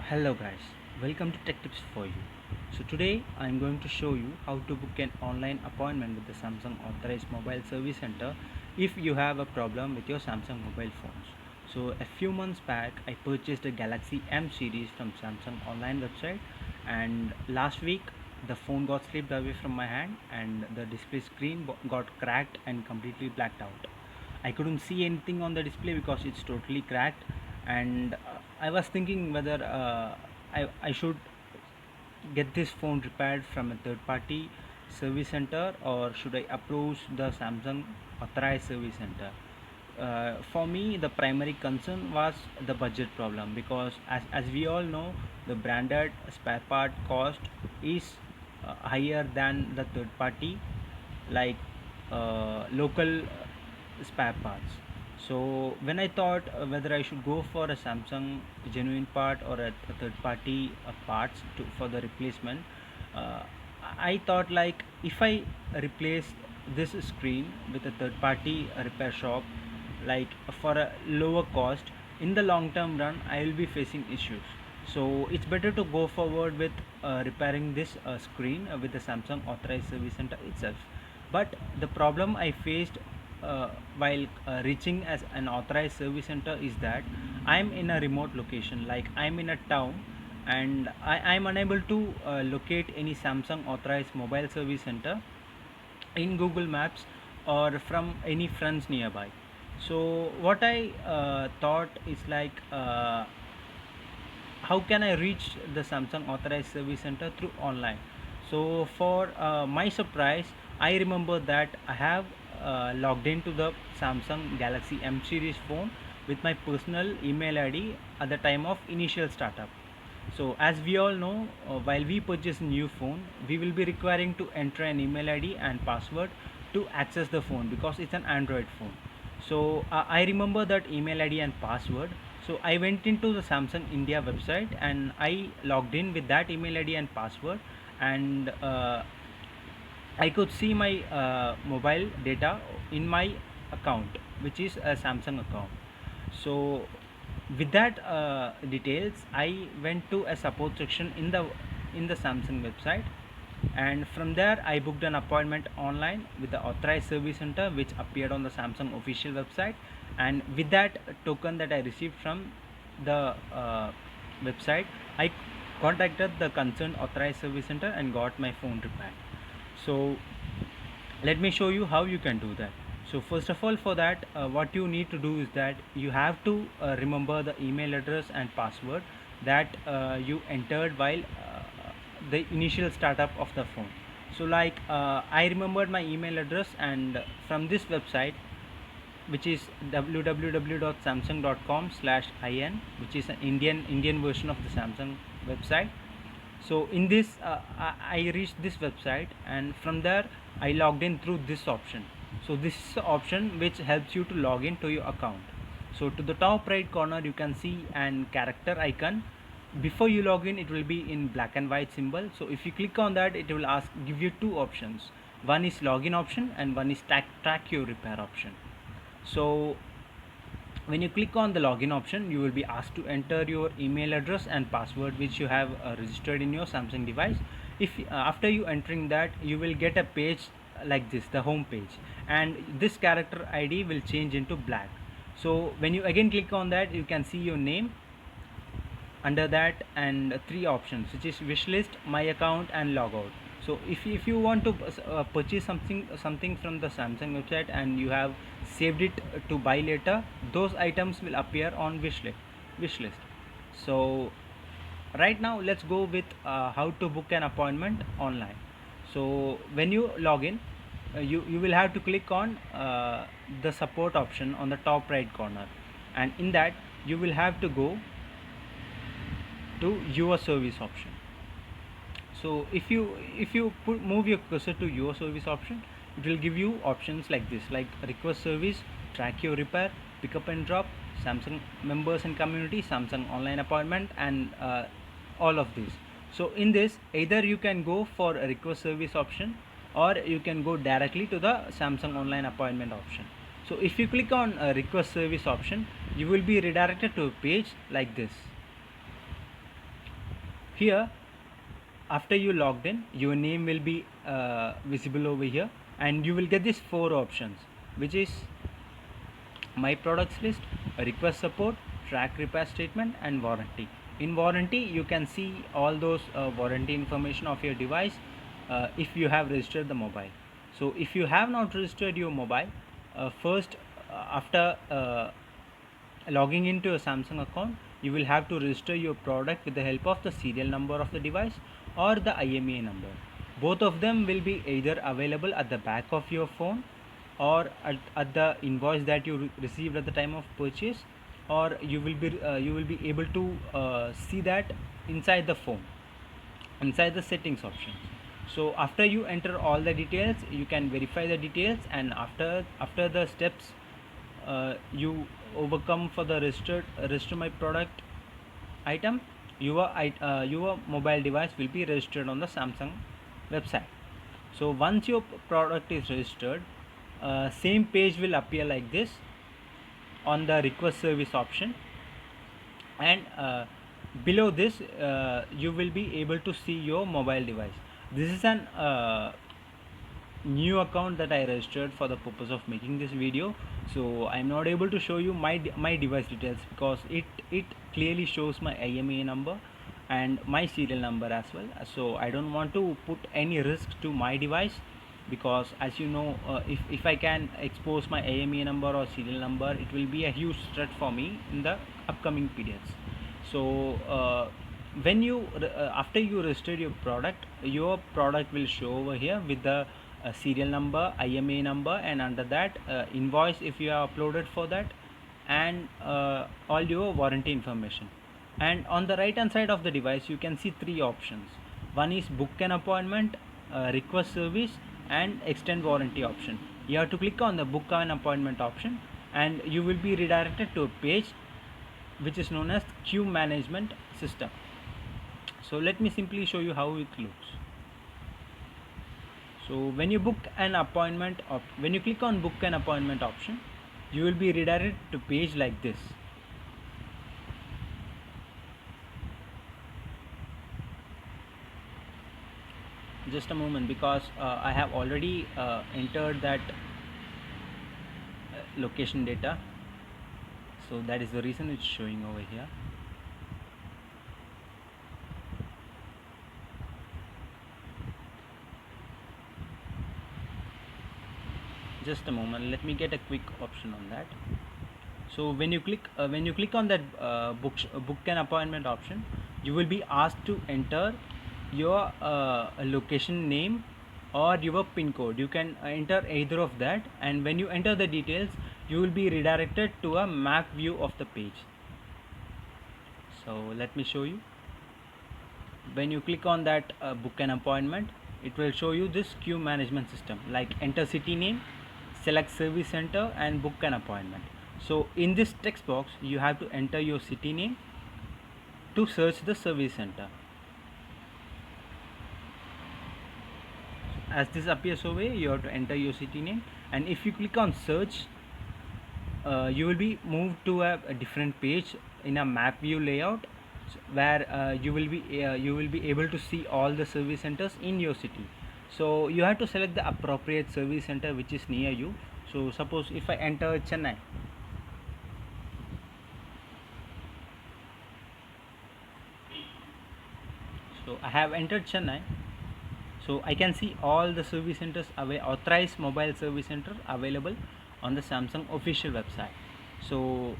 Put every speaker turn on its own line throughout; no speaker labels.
Hello guys, welcome to Tech Tips for You. So today I am going to show you how to book an online appointment with the Samsung Authorized Mobile Service Center if you have a problem with your Samsung mobile phones. So a few months back I purchased a Galaxy M series from Samsung online website, and last week the phone got slipped away from my hand and the display screen got cracked and completely blacked out. I couldn't see anything on the display because it's totally cracked, and I was thinking whether I should get this phone repaired from a third party service center or should I approach the Samsung authorized service center. For me, the primary concern was the budget problem because, as we all know, the branded spare part cost is higher than the third party, like local spare parts. So when I thought whether I should go for a Samsung genuine part or a third party parts for the replacement, uh, I thought like if I replace this screen with a third party repair shop, like for a lower cost, in the long term run I will be facing issues. So it's better to go forward with repairing this screen with the Samsung authorized service center itself. But the problem I faced while reaching as an authorized service center is that I'm in a remote location, like I'm in a town, and I'm unable to locate any Samsung authorized mobile service center in Google Maps or from any friends nearby. So what I thought is like, how can I reach the Samsung authorized service center through online? So for my surprise, I remember that I have logged into the Samsung Galaxy M series phone with my personal email ID at the time of initial startup. So as we all know, while we purchase a new phone, we will be requiring to enter an email ID and password to access the phone because it's an Android phone. So I remember that email ID and password. So I went into the Samsung India website and I logged in with that email ID and password, and I could see my mobile data in my account, which is a Samsung account. So with that details, I went to a support section in the Samsung website, and from there I booked an appointment online with the authorized service center, which appeared on the Samsung official website. And with that token that I received from the website, I contacted the concerned authorized service center and got my phone repaired. So let me show you how you can do that. So first of all, for that what you need to do is that you have to remember the email address and password that you entered while the initial startup of the phone. So like I remembered my email address, and from this website, which is www.samsung.com/in, which is an Indian version of the Samsung website. So in this I reached this website, and from there I logged in through this option. So this is the option which helps you to log in to your account. So to the top right corner you can see an character icon. Before you log in, it will be in black and white symbol. So if you click on that, it will give you two options. One is login option and one is track your repair option. So when you click on the login option, you will be asked to enter your email address and password which you have registered in your Samsung device. If after you entering that, you will get a page like this, the home page, and this character ID will change into black. So when you again click on that, you can see your name under that, and three options, which is wishlist, my account, and logout. So if you want to purchase something from the Samsung website and you have saved it to buy later, those items will appear on wishlist. So right now let's go with how to book an appointment online. So when you log in, you will have to click on the support option on the top right corner, and in that you will have to go to your service option. So if you move your cursor to your service option, it will give you options like this, like request service, track your repair, pick up and drop, Samsung members and community, Samsung online appointment, and all of these. So in this, either you can go for a request service option or you can go directly to the Samsung online appointment option. So if you click on a request service option, you will be redirected to a page like this. Here, after you logged in, your name will be visible over here, and you will get these four options, which is my products list, request support, track repair statement, and warranty. In warranty, you can see all those warranty information of your device if you have registered the mobile. So if you have not registered your mobile, first after logging into a Samsung account, you will have to register your product with the help of the serial number of the device or the IMEI number. Both of them will be either available at the back of your phone, or at the invoice that you received at the time of purchase, or you will be able to see that inside the phone, inside the settings option. So after you enter all the details, you can verify the details, and after the steps you overcome for the register my product item, your mobile device will be registered on the Samsung website. So once your product is registered, same page will appear like this on the request service option, and below this you will be able to see your mobile device. This is an new account that I registered for the purpose of making this video, so I'm not able to show you my device details, because it clearly shows my IMEI number and my serial number as well. So I don't want to put any risk to my device, because as you know, if I can expose my IMEI number or serial number, it will be a huge threat for me in the upcoming periods. So when you after you register your product will show over here with the serial number, IMEI number, and under that invoice if you have uploaded for that, and all your warranty information. And on the right hand side of the device, you can see three options. One is book an appointment, request service, and extend warranty option. You have to click on the book an appointment option, and you will be redirected to a page which is known as queue management system. So let me simply show you how it looks. So when you book an appointment, when you click on book an appointment option, you will be redirected to page like this. Just a moment, because I have already entered that location data, so that is the reason it's showing over here. Just a moment, let me get a quick option on that. So when you click on that book an appointment option, you will be asked to enter your location name or your pin code. You can enter either of that, and when you enter the details, you will be redirected to a map view of the page. So let me show you. When you click on that book an appointment, it will show you this queue management system, like enter city name, select service center, and book an appointment. So in this text box, you have to enter your city name to search the service center. As this appears over here, you have to enter your city name, and if you click on search, you will be moved to a different page in a map view layout, where you will be able to see all the service centers in your city. So you have to select the appropriate service center which is near you. So suppose if I enter Chennai, so I have entered Chennai. So I can see all the service centers authorized mobile service center available on the Samsung official website. So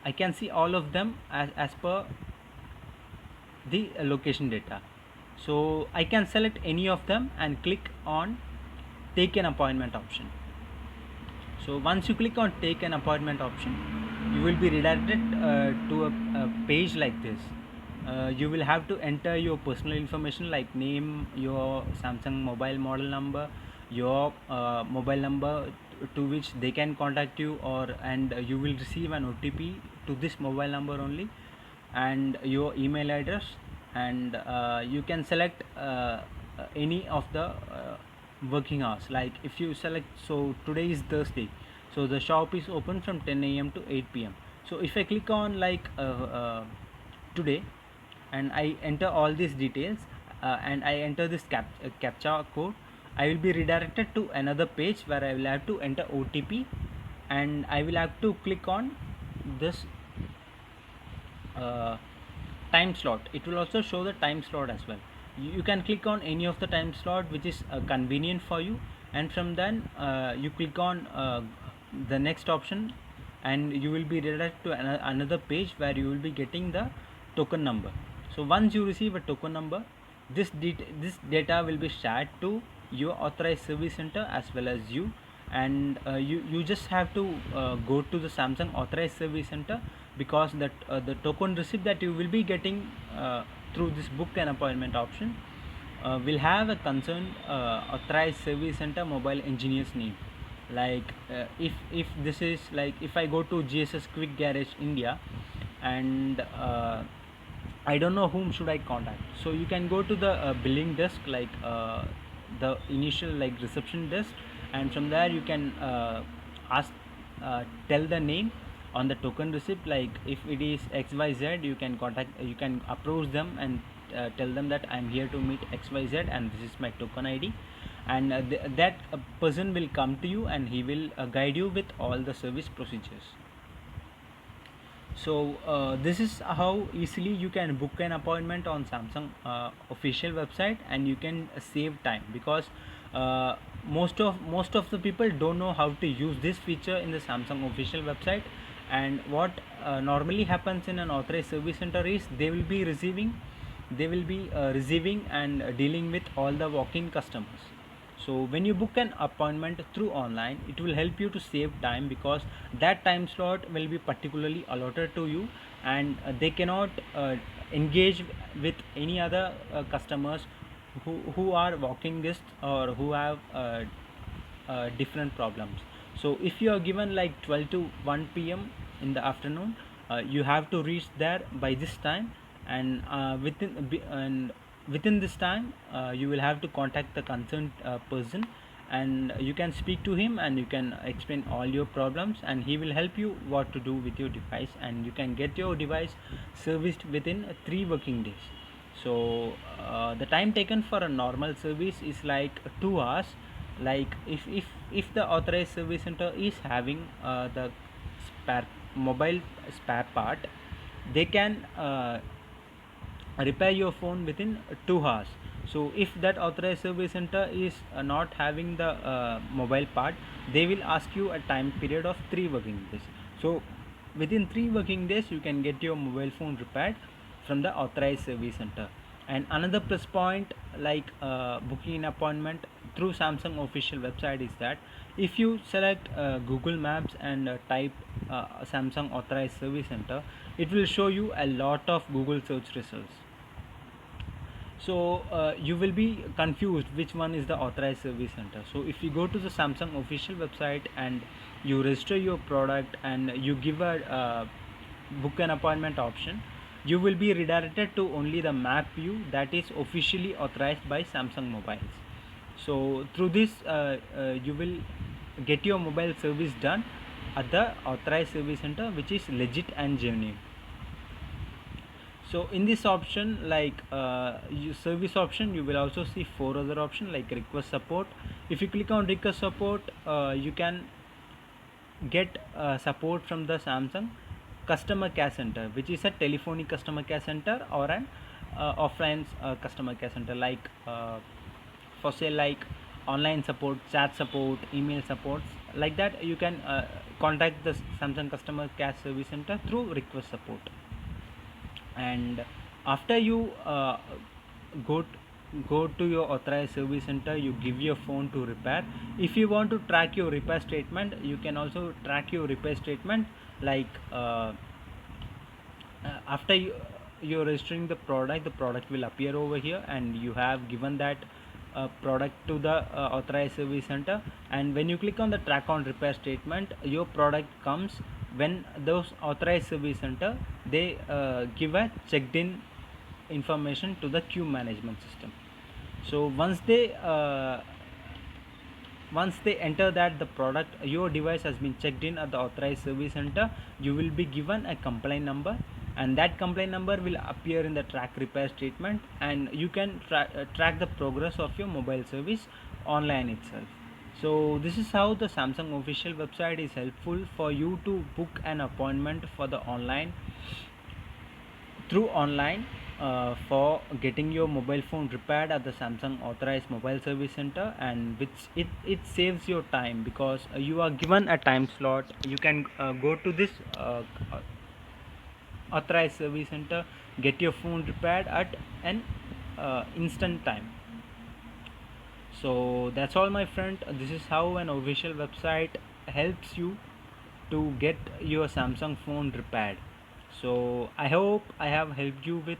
I can see all of them as per the location data. So I can select any of them and click on take an appointment option. So once you click on take an appointment option, you will be redirected to a page like this. You will have to enter your personal information like name, your Samsung mobile model number, your mobile number to which they can contact you, and you will receive an OTP to this mobile number only, and your email address, and you can select any of the working hours. Like if you select, so today is Thursday, so the shop is open from 10 a.m. to 8 p.m. So if I click on like today, and I enter all these details, and I enter this captcha code, I will be redirected to another page where I will have to enter OTP, and I will have to click on this uh, time slot. It will also show the time slot as well. You can click on any of the time slot which is convenient for you, and from then you click on the next option, and you will be redirected to another page where you will be getting the token number. So once you receive a token number, this data will be shared to your authorized service center as well as you, and you just have to go to the Samsung authorized service center, because that the token receipt that you will be getting through this book an appointment option will have a concerned authorized service center mobile engineer's name. Like if this is like, if I go to GSS Quick Garage India, and I don't know whom should I contact, so you can go to the billing desk, like the initial like reception desk, and from there you can ask tell the name on the token receipt. Like if it is XYZ, you can contact, you can approach them and tell them that I'm here to meet XYZ and this is my token ID, and that person will come to you and he will guide you with all the service procedures. So this is how easily you can book an appointment on Samsung official website, and you can save time, because most of the people don't know how to use this feature in the Samsung official website. And what normally happens in an authorized service center is they will be receiving and dealing with all the walk-in customers. So when you book an appointment through online, it will help you to save time, because that time slot will be particularly allotted to you, and they cannot engage with any other customers who are walking guests or who have different problems. So if you are given like 12 to 1 p.m. in the afternoon, you have to reach there by this time, and within this time you will have to contact the concerned person, and you can speak to him and you can explain all your problems, and he will help you what to do with your device, and you can get your device serviced within 3 working days. So the time taken for a normal service is like 2 hours. Like if the authorized service center is having the spare mobile spare part, they can repair your phone within 2 hours. So if that authorized service center is not having the mobile part, they will ask you a time period of 3 working days. So within 3 working days you can get your mobile phone repaired from the authorized service center. And another plus point, like booking an appointment through Samsung official website, is that if you select Google Maps and type Samsung authorized service center, it will show you a lot of Google search results. So you will be confused which one is the authorized service center. So if you go to the Samsung official website and you register your product and you give a book an appointment option, you will be redirected to only the map view that is officially authorized by Samsung mobiles. So through this you will get your mobile service done at the authorized service center, which is legit and genuine. So in this option, like service option, you will also see 4 other options like request support. If you click on request support, you can get support from the Samsung customer care center, which is a telephonic customer care center or an offline customer care center, like for say like online support, chat support, email supports, like that. You can contact the Samsung customer care service center through request support. And after you go go to your authorized service center, you give your phone to repair. If you want to track your repair statement, you can also track your repair statement, like after you're registering the product will appear over here, and you have given that product to the authorized service center. And when you click on the track on repair statement, your product comes when those authorized service center, they give a checked in information to the queue management system. So once they enter that the product, your device has been checked in at the authorized service center, you will be given a complaint number, and that complaint number will appear in the track repair statement, and you can track the progress of your mobile service online itself. So this is how the Samsung official website is helpful for you to book an appointment for the online through online for getting your mobile phone repaired at the Samsung authorized mobile service center, and which it saves your time, because you are given a time slot. You can go to this authorized service center, get your phone repaired at an instant time. So that's all, my friend. This is how an official website helps you to get your Samsung phone repaired. So I hope I have helped you with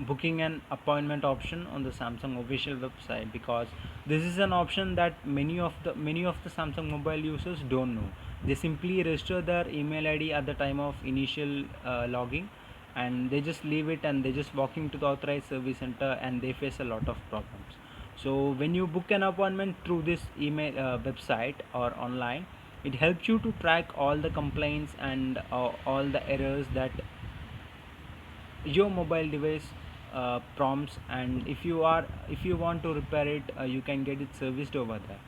booking an appointment option on the Samsung official website, because this is an option that many of the Samsung mobile users don't know. They simply register their email ID at the time of initial logging, and they just leave it and they just walking to the authorized service center, and they face a lot of problems. So when you book an appointment through this email website or online, it helps you to track all the complaints and all the errors that your mobile device prompts, and if you want to repair it, you can get it serviced over there.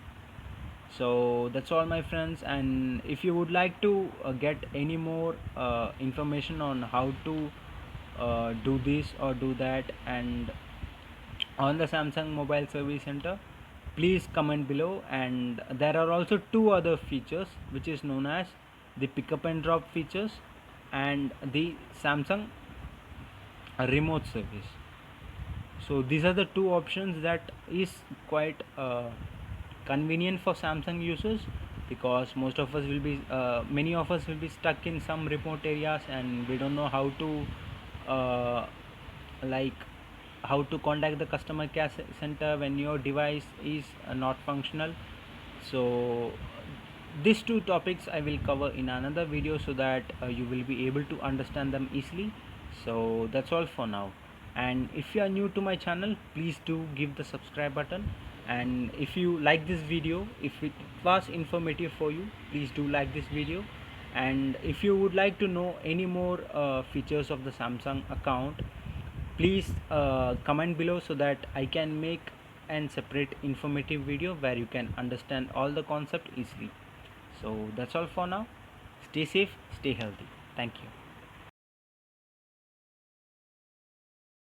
So that's all, my friends, and if you would like to get any more information on how to do this or do that and on the Samsung mobile service center, please comment below. And there are also two other features, which is known as the pickup and drop features and the Samsung remote service. So these are the two options that is quite convenient for Samsung users, because most of us will be many of us will be stuck in some remote areas, and we don't know how to uh, like how to contact the customer care center when your device is not functional. So these two topics I will cover in another video, so that you will be able to understand them easily. So that's all for now, and if you are new to my channel, please do give the subscribe button. And if you like this video, if it was informative for you, please do like this video. And if you would like to know any more features of the Samsung account, please comment below, so that I can make an separate informative video where you can understand all the concept easily. So that's all for now. Stay safe, stay healthy. Thank you.